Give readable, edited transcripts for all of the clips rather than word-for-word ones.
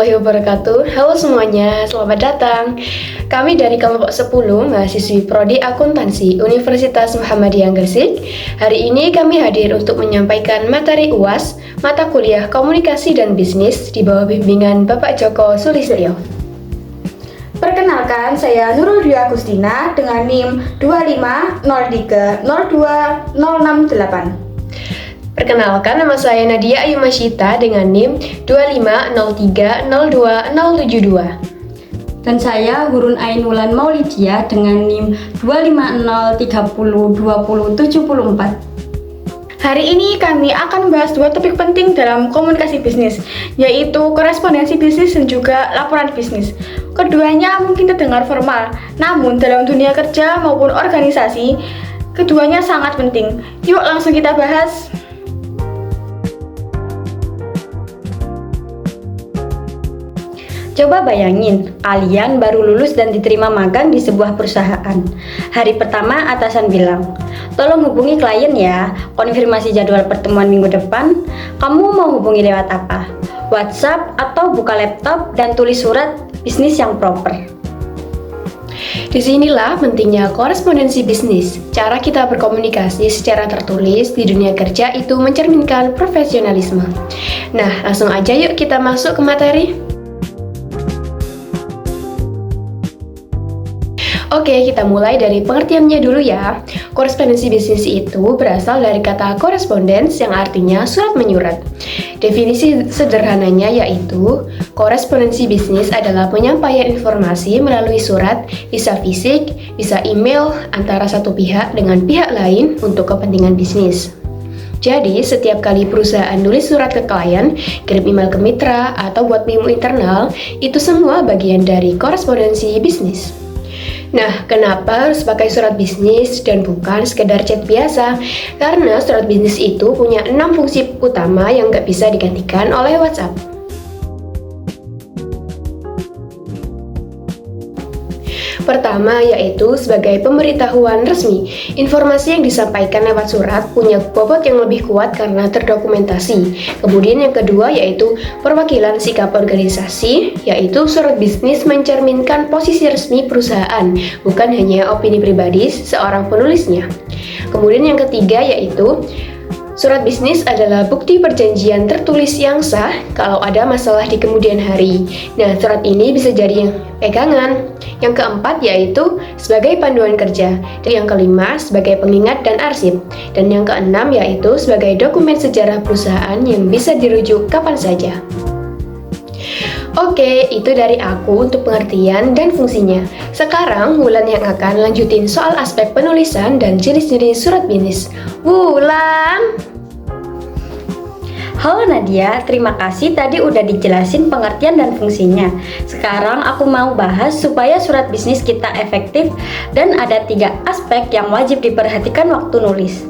warahmatullahi wabarakatuh. Halo semuanya, selamat datang. Kami dari kelompok 10 mahasiswi Prodi Akuntansi Universitas Muhammadiyah Gresik. Hari ini kami hadir untuk menyampaikan materi UAS mata kuliah Komunikasi dan Bisnis di bawah bimbingan Bapak Joko Sulistyo. Perkenalkan, saya Nurul Dwi Agustina dengan NIM 2503020668. Perkenalkan, nama saya Nadia Ayu Masyita dengan NIM 250302072. Dan saya Hurun Ainulan Maulidia dengan NIM 250302074. Hari ini kami akan membahas dua topik penting dalam komunikasi bisnis, yaitu korespondensi bisnis dan juga laporan bisnis. Keduanya mungkin terdengar formal, namun dalam dunia kerja maupun organisasi, keduanya sangat penting. Yuk langsung kita bahas. Coba bayangin, kalian baru lulus dan diterima magang di sebuah perusahaan. Hari pertama atasan bilang, tolong hubungi klien ya, konfirmasi jadwal pertemuan minggu depan. Kamu mau hubungi lewat apa? WhatsApp atau buka laptop dan tulis surat bisnis yang proper. Disinilah pentingnya korespondensi bisnis. Cara kita berkomunikasi secara tertulis di dunia kerja itu mencerminkan profesionalisme. Nah, langsung aja yuk kita masuk ke materi. Oke, kita mulai dari pengertiannya dulu ya. Korespondensi bisnis itu berasal dari kata korespondens yang artinya surat menyurat. Definisi sederhananya yaitu, korespondensi bisnis adalah penyampaian informasi melalui surat, bisa fisik, bisa email, antara satu pihak dengan pihak lain untuk kepentingan bisnis. Jadi, setiap kali perusahaan nulis surat ke klien, kirim email ke mitra, atau buat memo internal, itu semua bagian dari korespondensi bisnis. Nah, kenapa harus pakai surat bisnis dan bukan sekedar chat biasa? Karena surat bisnis itu punya 6 fungsi utama yang nggak bisa digantikan oleh WhatsApp. Pertama, yaitu sebagai pemberitahuan resmi. Informasi yang disampaikan lewat surat punya bobot yang lebih kuat karena terdokumentasi. Kemudian yang kedua yaitu perwakilan sikap organisasi, yaitu surat bisnis mencerminkan posisi resmi perusahaan, bukan hanya opini pribadi seorang penulisnya. Kemudian yang ketiga yaitu surat bisnis adalah bukti perjanjian tertulis yang sah kalau ada masalah di kemudian hari. Nah, surat ini bisa jadi pegangan. Yang keempat yaitu sebagai panduan kerja. Dan yang kelima sebagai pengingat dan arsip. Dan yang keenam yaitu sebagai dokumen sejarah perusahaan yang bisa dirujuk kapan saja. Oke, itu dari aku untuk pengertian dan fungsinya. Sekarang Wulan yang akan lanjutin soal aspek penulisan dan jenis-jenis surat bisnis. Wulan! Halo Nadia, terima kasih tadi udah dijelasin pengertian dan fungsinya. Sekarang aku mau bahas supaya surat bisnis kita efektif dan ada 3 aspek yang wajib diperhatikan waktu nulis.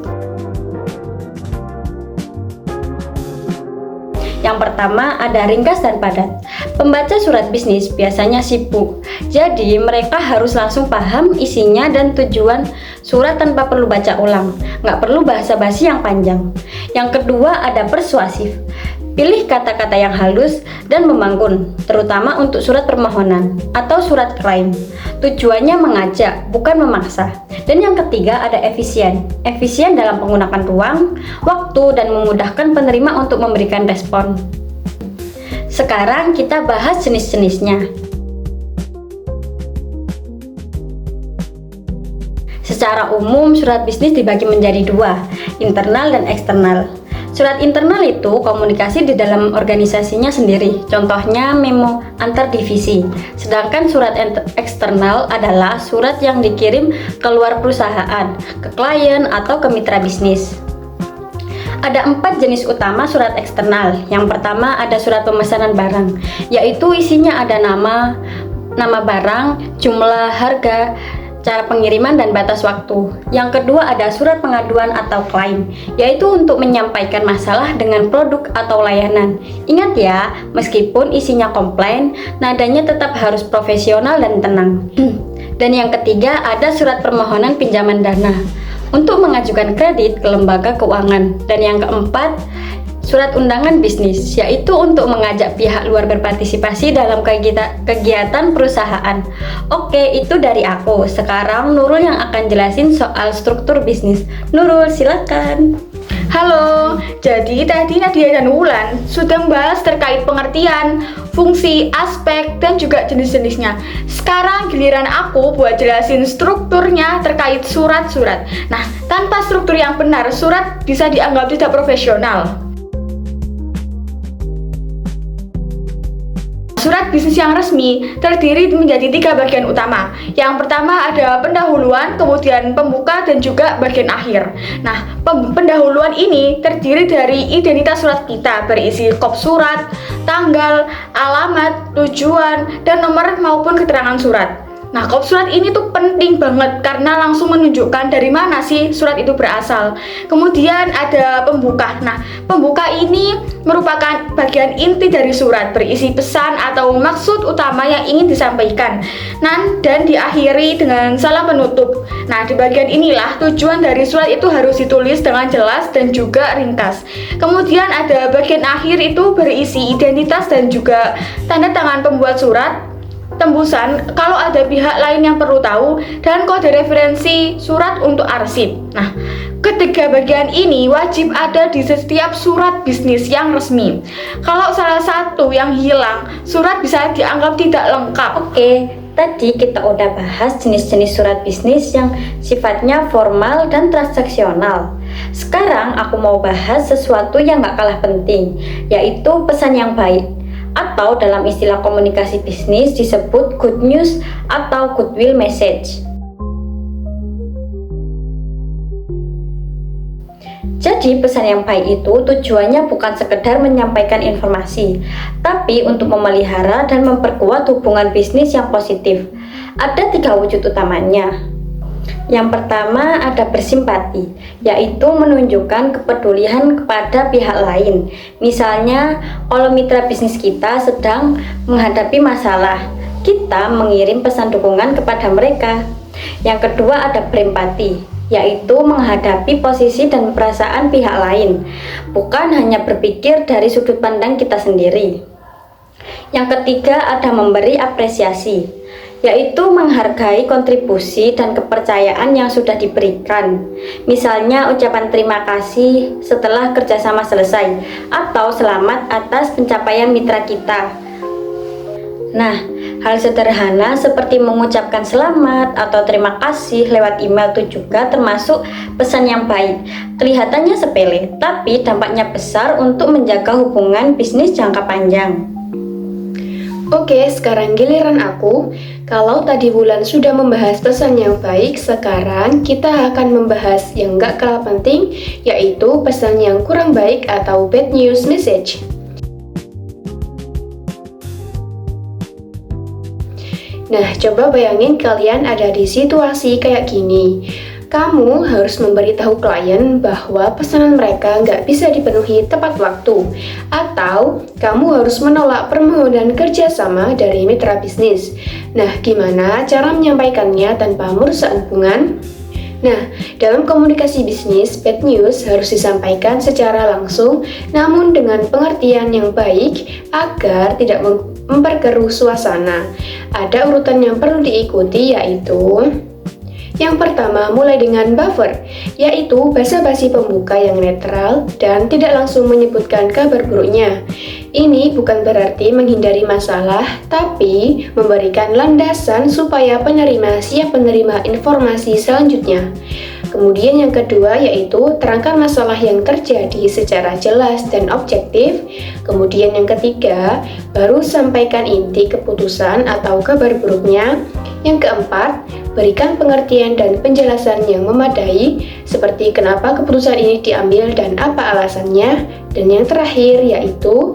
Yang pertama ada ringkas dan padat. Pembaca surat bisnis biasanya sibuk, jadi mereka harus langsung paham isinya dan tujuan surat tanpa perlu baca ulang. Nggak perlu basa-basi yang panjang. Yang kedua ada persuasif. Pilih kata-kata yang halus dan membangun, terutama untuk surat permohonan atau surat klaim. Tujuannya mengajak, bukan memaksa. Dan yang ketiga ada efisien. Efisien dalam penggunaan ruang, waktu, dan memudahkan penerima untuk memberikan respon. Sekarang kita bahas jenis-jenisnya. Secara umum, surat bisnis dibagi menjadi 2, internal dan eksternal. Surat internal itu komunikasi di dalam organisasinya sendiri, contohnya memo antar divisi. Sedangkan surat eksternal adalah surat yang dikirim keluar perusahaan, ke klien atau ke mitra bisnis. Ada 4 jenis utama surat eksternal. Yang pertama ada surat pemesanan barang, yaitu isinya ada nama barang, jumlah, harga, cara pengiriman, dan batas waktu. Yang kedua ada surat pengaduan atau klaim, yaitu untuk menyampaikan masalah dengan produk atau layanan. Ingat ya, meskipun isinya komplain, nadanya tetap harus profesional dan tenang. Dan yang ketiga ada surat permohonan pinjaman dana untuk mengajukan kredit ke lembaga keuangan. Dan yang keempat Surat undangan bisnis, yaitu untuk mengajak pihak luar berpartisipasi dalam kegiatan perusahaan. Oke, itu dari aku. Sekarang Nurul yang akan jelasin soal struktur bisnis. Nurul, silakan. Halo, jadi tadi Nadia dan Wulan sudah membahas terkait pengertian, fungsi, aspek, dan juga jenis-jenisnya. Sekarang giliran aku buat jelasin strukturnya terkait surat-surat. Nah, tanpa struktur yang benar, surat bisa dianggap tidak profesional. Surat bisnis yang resmi terdiri menjadi 3 bagian utama. Yang pertama ada pendahuluan, kemudian pembuka, dan juga bagian akhir. Nah, pendahuluan ini terdiri dari identitas surat kita, berisi kop surat, tanggal, alamat, tujuan, dan nomor maupun keterangan surat. Nah, kop surat ini tuh penting banget karena langsung menunjukkan dari mana sih surat itu berasal. Kemudian ada pembuka. Nah, pembuka ini merupakan bagian inti dari surat, berisi pesan atau maksud utama yang ingin disampaikan. Dan diakhiri dengan salam penutup. Nah, di bagian inilah tujuan dari surat itu harus ditulis dengan jelas dan juga ringkas. Kemudian ada bagian akhir itu berisi identitas dan juga tanda tangan pembuat surat, tembusan kalau ada pihak lain yang perlu tahu, dan kode referensi surat untuk arsip. Nah, ketiga bagian ini wajib ada di setiap surat bisnis yang resmi. Kalau salah satu yang hilang, surat bisa dianggap tidak lengkap. Oke, tadi kita udah bahas jenis-jenis surat bisnis yang sifatnya formal dan transaksional. Sekarang aku mau bahas sesuatu yang gak kalah penting, yaitu pesan yang baik, atau dalam istilah komunikasi bisnis disebut good news atau goodwill message. Jadi pesan yang baik itu tujuannya bukan sekedar menyampaikan informasi, tapi untuk memelihara dan memperkuat hubungan bisnis yang positif. Ada 3 wujud utamanya. Yang pertama ada bersimpati, yaitu menunjukkan kepedulian kepada pihak lain. Misalnya, kalau mitra bisnis kita sedang menghadapi masalah, kita mengirim pesan dukungan kepada mereka. Yang kedua ada berempati, yaitu menghadapi posisi dan perasaan pihak lain, bukan hanya berpikir dari sudut pandang kita sendiri. Yang ketiga ada memberi apresiasi, yaitu menghargai kontribusi dan kepercayaan yang sudah diberikan. Misalnya ucapan terima kasih setelah kerjasama selesai, atau selamat atas pencapaian mitra kita. Nah, hal sederhana seperti mengucapkan selamat atau terima kasih lewat email itu juga termasuk pesan yang baik. Kelihatannya sepele, tapi dampaknya besar untuk menjaga hubungan bisnis jangka panjang. Oke, sekarang giliran aku. Kalau tadi Wulan sudah membahas pesan yang baik, sekarang kita akan membahas yang gak kalah penting, yaitu pesan yang kurang baik atau bad news message. Nah, coba bayangin kalian ada di situasi kayak gini. Kamu harus memberitahu klien bahwa pesanan mereka nggak bisa dipenuhi tepat waktu, atau kamu harus menolak permohonan kerjasama dari mitra bisnis. Nah, gimana cara menyampaikannya tanpa merusak hubungan? Nah, dalam komunikasi bisnis, bad news harus disampaikan secara langsung, namun dengan pengertian yang baik agar tidak memperkeruh suasana. Ada urutan yang perlu diikuti, yaitu yang pertama, mulai dengan buffer, yaitu basa-basi pembuka yang netral dan tidak langsung menyebutkan kabar buruknya. Ini bukan berarti menghindari masalah, tapi memberikan landasan supaya penerima siap menerima informasi selanjutnya. Kemudian yang kedua yaitu terangkan masalah yang terjadi secara jelas dan objektif. Kemudian yang ketiga, baru sampaikan inti keputusan atau kabar buruknya. Yang keempat, berikan pengertian dan penjelasan yang memadai seperti kenapa keputusan ini diambil dan apa alasannya. Dan yang terakhir yaitu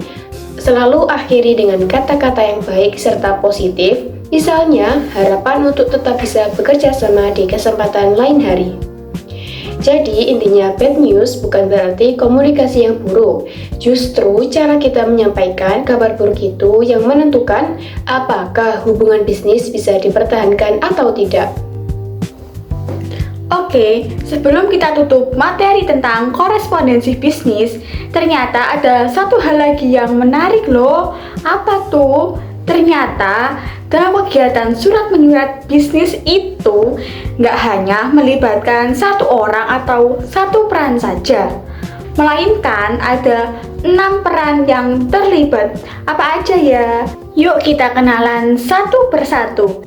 selalu akhiri dengan kata-kata yang baik serta positif. Misalnya, harapan untuk tetap bisa bekerja sama di kesempatan lain hari. Jadi intinya bad news bukan berarti komunikasi yang buruk. Justru cara kita menyampaikan kabar buruk itu yang menentukan apakah hubungan bisnis bisa dipertahankan atau tidak. Oke, Oke, sebelum kita tutup materi tentang korespondensi bisnis, ternyata ada satu hal lagi yang menarik loh. Apa tuh? Ternyata dalam kegiatan surat menyurat bisnis itu nggak hanya melibatkan satu orang atau satu peran saja, melainkan ada 6 peran yang terlibat. Apa aja ya? Yuk kita kenalan satu persatu.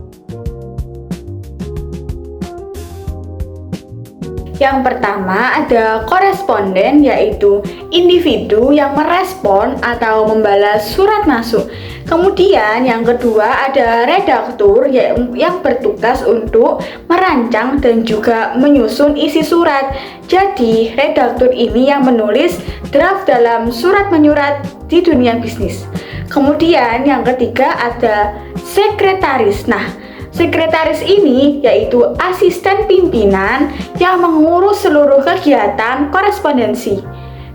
Yang pertama ada koresponden, yaitu individu yang merespon atau membalas surat masuk. Kemudian yang kedua ada redaktur yang bertugas untuk merancang dan juga menyusun isi surat. Jadi redaktur ini yang menulis draft dalam surat menyurat di dunia bisnis. Kemudian yang ketiga ada sekretaris. Nah, sekretaris ini yaitu asisten pimpinan yang mengurus seluruh kegiatan korespondensi.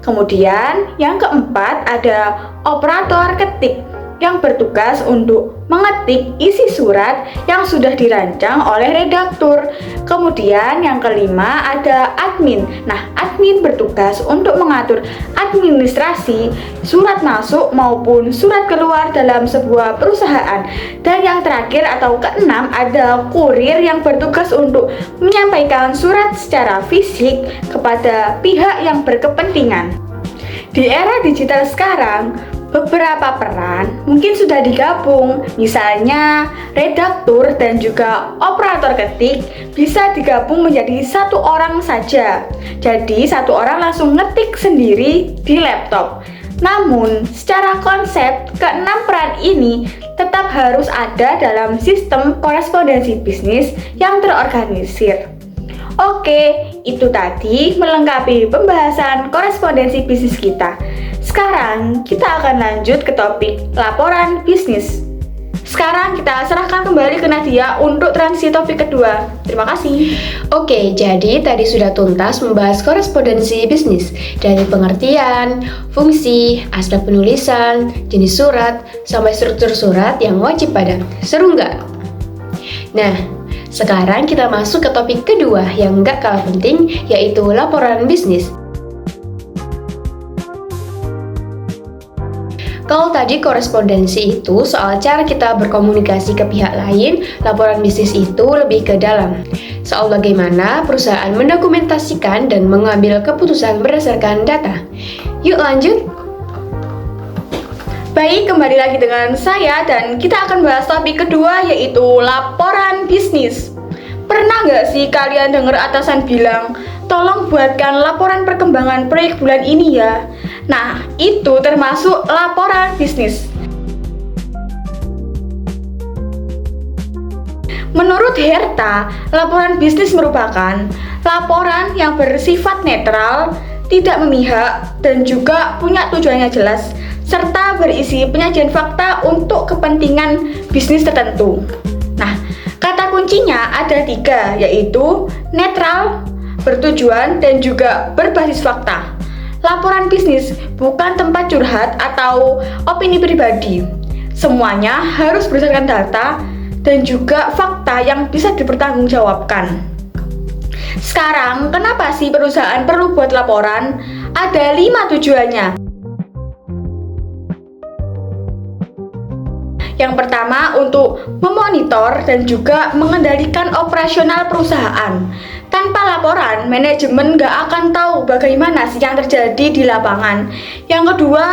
Kemudian yang keempat ada operator ketik yang bertugas untuk mengetik isi surat yang sudah dirancang oleh redaktur. Kemudian yang kelima ada admin. Nah, admin bertugas untuk mengatur administrasi surat masuk maupun surat keluar dalam sebuah perusahaan. Dan yang terakhir atau keenam ada kurir yang bertugas untuk menyampaikan surat secara fisik kepada pihak yang berkepentingan. Di era digital sekarang, beberapa peran mungkin sudah digabung, misalnya redaktur dan juga operator ketik bisa digabung menjadi satu orang saja. Jadi satu orang langsung ngetik sendiri di laptop. Namun secara konsep keenam peran ini tetap harus ada dalam sistem korespondensi bisnis yang terorganisir. Oke, itu tadi melengkapi pembahasan korespondensi bisnis kita. Sekarang kita akan lanjut ke topik laporan bisnis. Sekarang kita serahkan kembali ke Nadia untuk transisi topik kedua. Terima kasih. Oke, jadi tadi sudah tuntas membahas korespondensi bisnis dari pengertian, fungsi, aspek penulisan, jenis surat, sampai struktur surat yang wajib pada. Seru nggak? Nah, sekarang kita masuk ke topik kedua yang nggak kalah penting, yaitu laporan bisnis. Kalau tadi korespondensi itu soal cara kita berkomunikasi ke pihak lain, laporan bisnis itu lebih ke dalam. Soal bagaimana perusahaan mendokumentasikan dan mengambil keputusan berdasarkan data. Yuk lanjut! Baik, kembali lagi dengan saya dan kita akan bahas topik kedua, yaitu laporan bisnis. Pernah nggak sih kalian dengar atasan bilang, tolong buatkan laporan perkembangan proyek bulan ini ya? Nah, itu termasuk laporan bisnis. Menurut Herta, laporan bisnis merupakan laporan yang bersifat netral, tidak memihak, dan juga punya tujuannya jelas, serta berisi penyajian fakta untuk kepentingan bisnis tertentu. Nah, kata kuncinya ada 3, yaitu netral, bertujuan, dan juga berbasis fakta. Laporan bisnis bukan tempat curhat atau opini pribadi. Semuanya harus berdasarkan data dan juga fakta yang bisa dipertanggungjawabkan. Sekarang, kenapa sih perusahaan perlu buat laporan? Ada 5 tujuannya. Yang pertama, untuk memonitor dan juga mengendalikan operasional perusahaan. Tanpa laporan, manajemen nggak akan tahu bagaimana sih yang terjadi di lapangan. Yang kedua,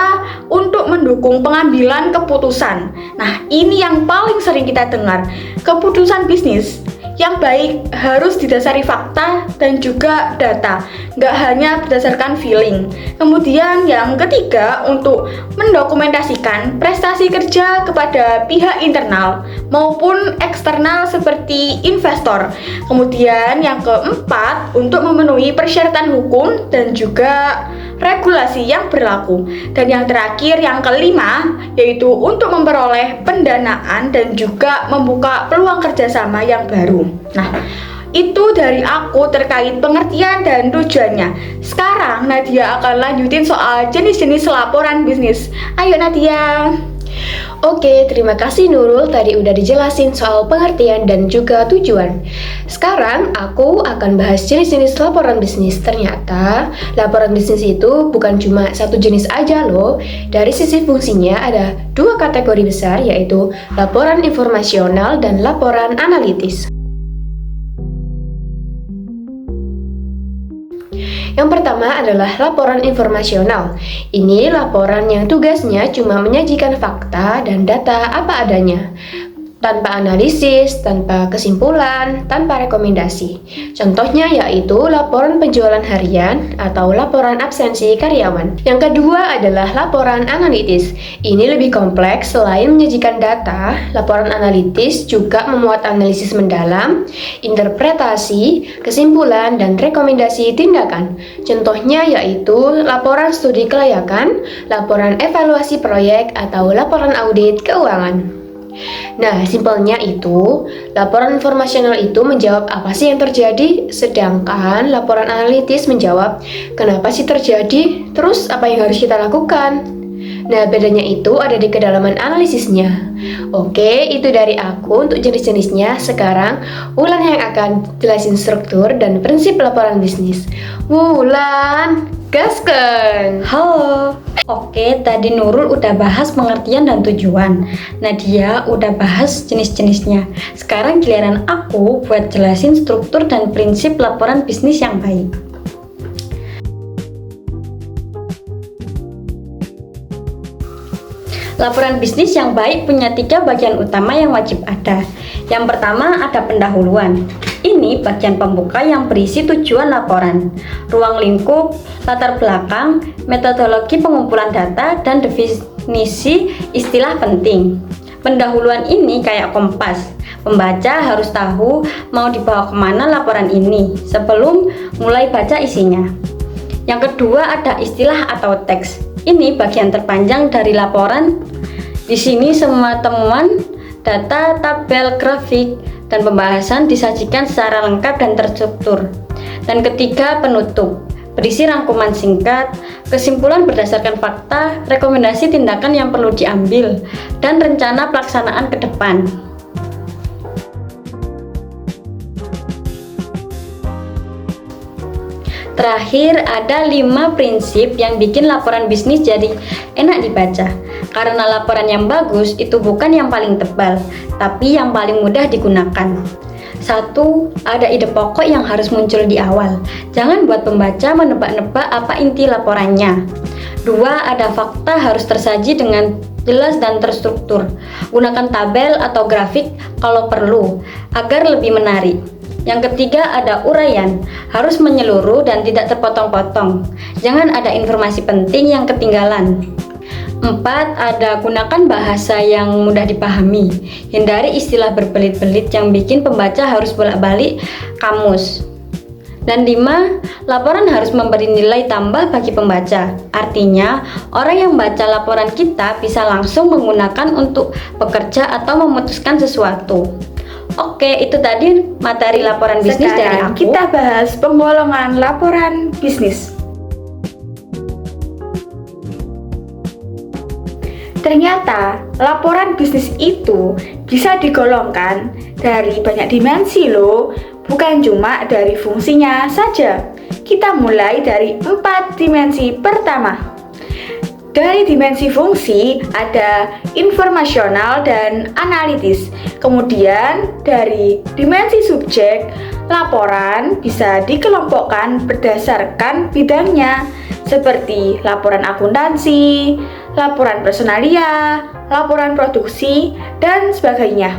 untuk mendukung pengambilan keputusan. Nah, ini yang paling sering kita dengar. Keputusan bisnis yang baik harus didasari fakta dan juga data, nggak hanya berdasarkan feeling. Kemudian yang ketiga, untuk mendokumentasikan prestasi kerja kepada pihak internal maupun eksternal seperti investor. Kemudian yang keempat, untuk memenuhi persyaratan hukum dan juga regulasi yang berlaku. Dan yang terakhir, yang kelima, yaitu untuk memperoleh pendanaan dan juga membuka peluang kerjasama yang baru. Nah, itu dari aku terkait pengertian dan tujuannya. Sekarang Nadia akan lanjutin soal jenis-jenis laporan bisnis. Ayo Nadia. Oke, terima kasih Nurul, tadi udah dijelasin soal pengertian dan juga tujuan. Sekarang aku akan bahas jenis-jenis laporan bisnis. Ternyata laporan bisnis itu bukan cuma satu jenis aja loh. Dari sisi fungsinya ada dua kategori besar, yaitu laporan informasional dan laporan analitis. Yang pertama adalah laporan informasional. Ini laporan yang tugasnya cuma menyajikan fakta dan data apa adanya, tanpa analisis, tanpa kesimpulan, tanpa rekomendasi. Contohnya yaitu laporan penjualan harian atau laporan absensi karyawan. Yang kedua adalah laporan analitis. Ini lebih kompleks, selain menyajikan data, laporan analitis juga memuat analisis mendalam, interpretasi, kesimpulan, dan rekomendasi tindakan. Contohnya yaitu laporan studi kelayakan, laporan evaluasi proyek, atau laporan audit keuangan. Nah, simpelnya itu, laporan informasional itu menjawab apa sih yang terjadi, sedangkan laporan analitis menjawab kenapa sih terjadi, terus apa yang harus kita lakukan. Nah, bedanya itu ada di kedalaman analisisnya. Oke, itu dari aku untuk jenis-jenisnya. Sekarang, Wulan yang akan jelasin struktur dan prinsip laporan bisnis. Wulan, gasken! Halo. Oke, tadi Nurul udah bahas pengertian dan tujuan. Nadia udah bahas jenis-jenisnya. Sekarang giliran aku buat jelasin struktur dan prinsip laporan bisnis yang baik. Laporan bisnis yang baik punya 3 bagian utama yang wajib ada. Yang pertama ada pendahuluan. Ini bagian pembuka yang berisi tujuan laporan, ruang lingkup, latar belakang, metodologi pengumpulan data, dan definisi istilah penting. Pendahuluan ini kayak kompas. Pembaca harus tahu mau dibawa kemana laporan ini sebelum mulai baca isinya. Yang kedua ada istilah atau teks. Ini bagian terpanjang dari laporan. Di sini semua temuan, data, tabel, grafik, dan pembahasan disajikan secara lengkap dan terstruktur. Dan ketiga, penutup. Berisi rangkuman singkat, kesimpulan berdasarkan fakta, rekomendasi tindakan yang perlu diambil, dan rencana pelaksanaan ke depan. Terakhir, ada 5 prinsip yang bikin laporan bisnis jadi enak dibaca. Karena laporan yang bagus itu bukan yang paling tebal, tapi yang paling mudah digunakan. 1. Ada ide pokok yang harus muncul di awal. Jangan buat pembaca menebak-nebak apa inti laporannya. 2. Ada fakta harus tersaji dengan jelas dan terstruktur. Gunakan tabel atau grafik kalau perlu, agar lebih menarik. Yang ketiga ada uraian, harus menyeluruh dan tidak terpotong-potong. Jangan ada informasi penting yang ketinggalan. 4. Ada gunakan bahasa yang mudah dipahami. Hindari istilah berbelit-belit yang bikin pembaca harus bolak-balik kamus. Dan 5. Laporan harus memberi nilai tambah bagi pembaca. Artinya, orang yang baca laporan kita bisa langsung menggunakan untuk bekerja atau memutuskan sesuatu. Oke, itu tadi materi laporan bisnis dari Sekarang aku. kita bahas penggolongan laporan bisnis. Ternyata laporan bisnis itu bisa digolongkan dari banyak dimensi loh, bukan cuma dari fungsinya saja. Kita mulai dari 4 dimensi pertama. Dari dimensi fungsi ada informasional dan analitis. Kemudian dari dimensi subjek, laporan bisa dikelompokkan berdasarkan bidangnya, seperti laporan akuntansi, laporan personalia, laporan produksi, dan sebagainya.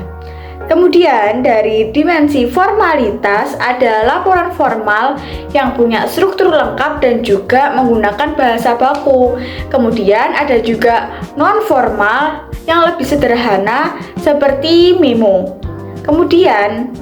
Kemudian dari dimensi formalitas ada laporan formal yang punya struktur lengkap dan juga menggunakan bahasa baku. Kemudian ada juga non-formal yang lebih sederhana seperti memo. Kemudian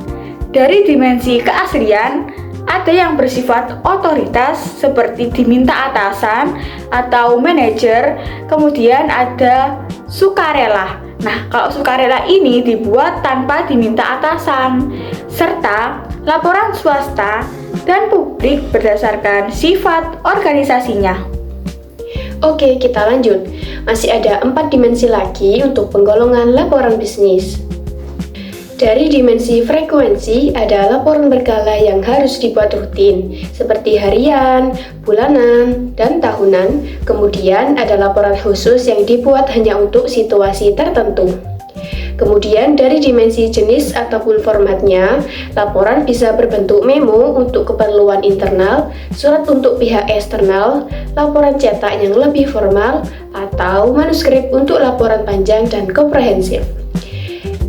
dari dimensi keaslian ada yang bersifat otoritas seperti diminta atasan atau manajer. Kemudian ada sukarela. Nah, kalau sukarela ini dibuat tanpa diminta atasan, serta laporan swasta dan publik berdasarkan sifat organisasinya. Oke, kita lanjut. masih ada 4 dimensi lagi untuk penggolongan laporan bisnis. Dari dimensi frekuensi, ada laporan berkala yang harus dibuat rutin, seperti harian, bulanan, dan tahunan. Kemudian ada laporan khusus yang dibuat hanya untuk situasi tertentu. Kemudian dari dimensi jenis ataupun formatnya, laporan bisa berbentuk memo untuk keperluan internal, surat untuk pihak eksternal, laporan cetak yang lebih formal, atau manuskrip untuk laporan panjang dan komprehensif.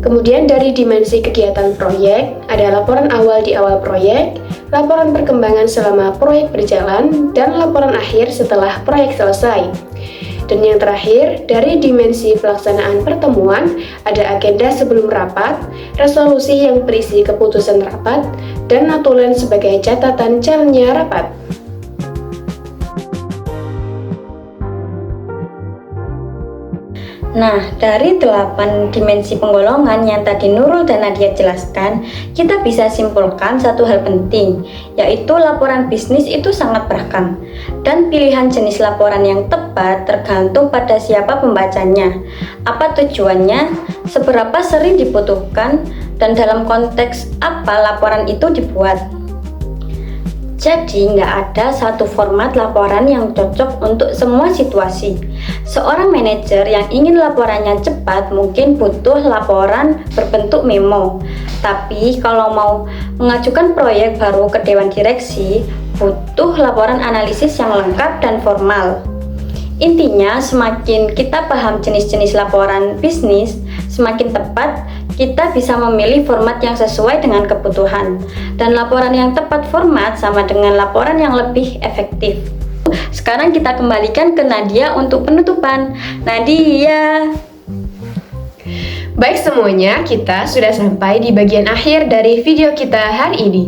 Kemudian dari dimensi kegiatan proyek, ada laporan awal di awal proyek, laporan perkembangan selama proyek berjalan, dan laporan akhir setelah proyek selesai. Dan yang terakhir, dari dimensi pelaksanaan pertemuan, ada agenda sebelum rapat, resolusi yang berisi keputusan rapat, dan notulen sebagai catatan jalannya rapat. Nah, dari 8 dimensi penggolongan yang tadi Nurul dan Nadia jelaskan, kita bisa simpulkan satu hal penting, yaitu laporan bisnis itu sangat beragam. Dan pilihan jenis laporan yang tepat tergantung pada siapa pembacanya, apa tujuannya, seberapa sering dibutuhkan, dan dalam konteks apa laporan itu dibuat. Jadi, nggak ada satu format laporan yang cocok untuk semua situasi. Seorang manajer yang ingin laporannya cepat mungkin butuh laporan berbentuk memo. Tapi kalau mau mengajukan proyek baru ke Dewan Direksi, butuh laporan analisis yang lengkap dan formal. Intinya, semakin kita paham jenis-jenis laporan bisnis, semakin tepat kita bisa memilih format yang sesuai dengan kebutuhan. Dan laporan yang tepat format sama dengan laporan yang lebih efektif. Sekarang kita kembalikan ke Nadia untuk penutupan. Nadia. Baik semuanya, kita sudah sampai di bagian akhir dari video kita hari ini.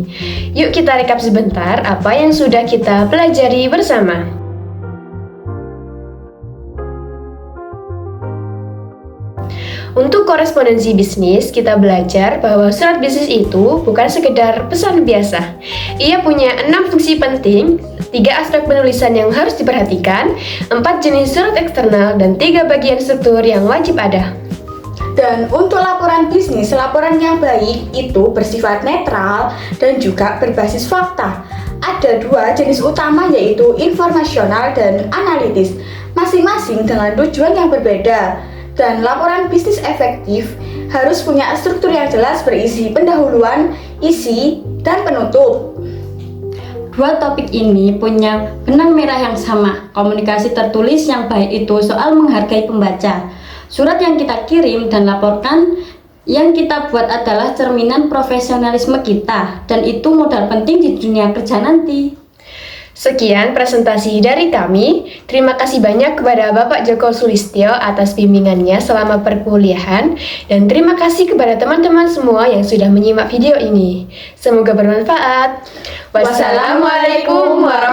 Yuk kita rekap sebentar apa yang sudah kita pelajari bersama. Untuk korespondensi bisnis, kita belajar bahwa surat bisnis itu bukan sekedar pesan biasa. Ia punya 6 fungsi penting, 3 aspek penulisan yang harus diperhatikan, 4 jenis surat eksternal, dan 3 bagian struktur yang wajib ada. Dan untuk laporan bisnis, laporan yang baik itu bersifat netral dan juga berbasis fakta. Ada 2 jenis utama, yaitu informasional dan analitis, masing-masing dengan tujuan yang berbeda. Dan laporan bisnis efektif harus punya struktur yang jelas berisi pendahuluan, isi, dan penutup. Dua topik ini punya benang merah yang sama. Komunikasi tertulis yang baik itu soal menghargai pembaca. Surat yang kita kirim dan laporkan yang kita buat adalah cerminan profesionalisme kita, dan itu modal penting di dunia kerja nanti. Sekian presentasi dari kami. Terima kasih banyak kepada Bapak Joko Sulistyo atas bimbingannya selama perkuliahan, dan terima kasih kepada teman-teman semua yang sudah menyimak video ini. Semoga bermanfaat. Wassalamualaikum warahmatullahi wabarakatuh.